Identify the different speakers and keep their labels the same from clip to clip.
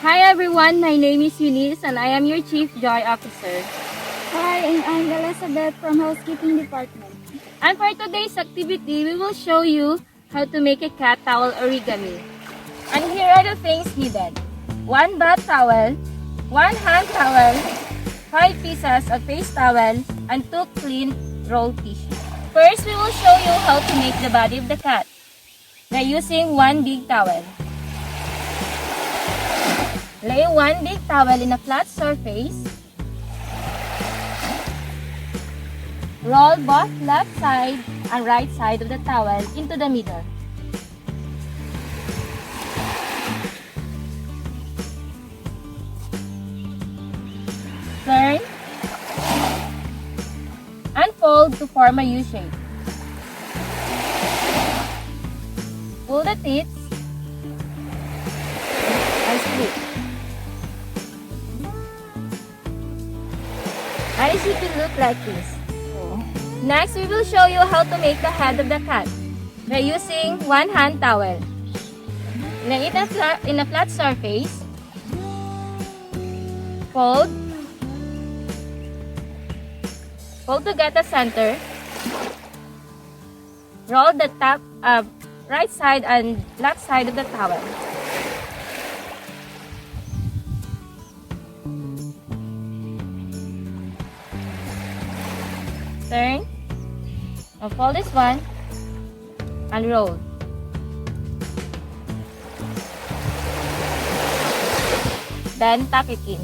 Speaker 1: Hi everyone, my name is Eunice and I am your Chief Joy Officer.
Speaker 2: Hi, and I'm Elizabeth from Housekeeping Department.
Speaker 1: And for today's activity, we will show you how to make a cat towel origami. And here are the things needed. 1 bath towel, 1 hand towel, 5 pieces of face towel, and 2 clean roll tissue. First, we will show you how to make the body of the cat by using 1 big towel. Lay 1 big towel in a flat surface. Roll both left side and right side of the towel into the middle. Turn and fold to form a U shape. Pull the tips and split. And it should look like this. Next, we will show you how to make the head of the cat by using 1 hand towel. Lay it in a flat surface. Fold to get the center. Roll the top, right side and left side of the towel. Turn and fold this one and roll. Then tuck it in.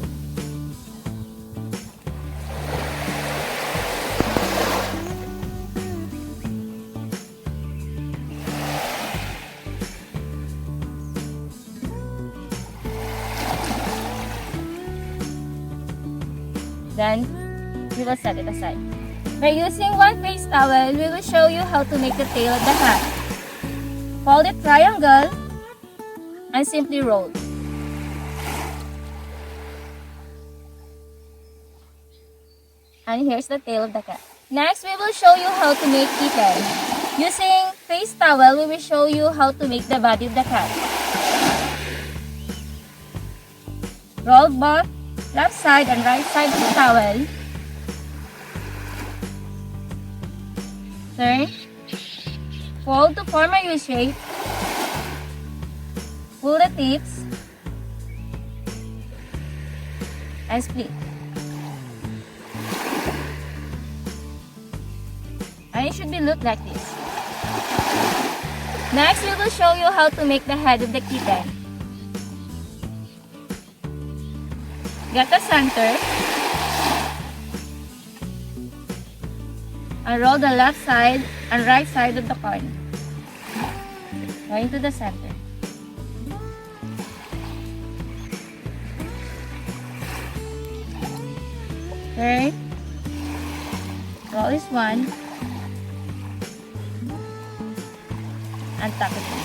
Speaker 1: Then we will set it aside. By using 1 face towel, we will show you how to make the tail of the cat. Fold it triangle and simply roll. And here's the tail of the cat. Next, we will show you how to make kitten. Using face towel, we will show you how to make the body of the cat. Roll both left side and right side of the towel. Turn, fold to form a U shape, pull the tips, and split. And it should look like this. Next, we will show you how to make the head of the kitten. Get the center. And roll the left side and right side of the corner. Right into the center. Turn. Roll this one. And tuck it in.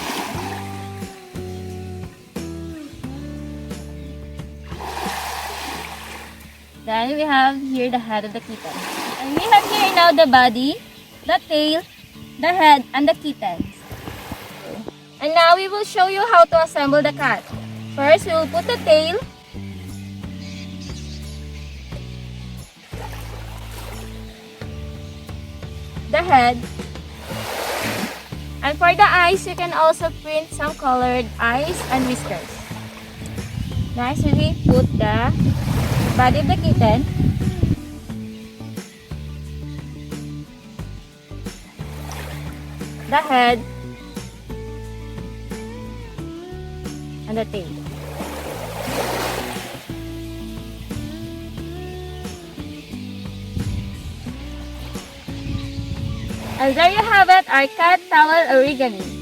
Speaker 1: Then we have here the head of the kitten. And we have here now the body, the tail, the head, and the kittens. And now we will show you how to assemble the cat. First, we will put the tail, the head, and for the eyes, you can also print some colored eyes and whiskers. Next, we put the body of the kitten, the head, and the tail. And there you have it, our cat towel origami.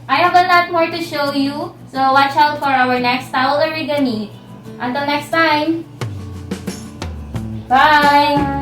Speaker 1: I have a lot more to show you, so watch out for our next towel origami. Until next time, bye!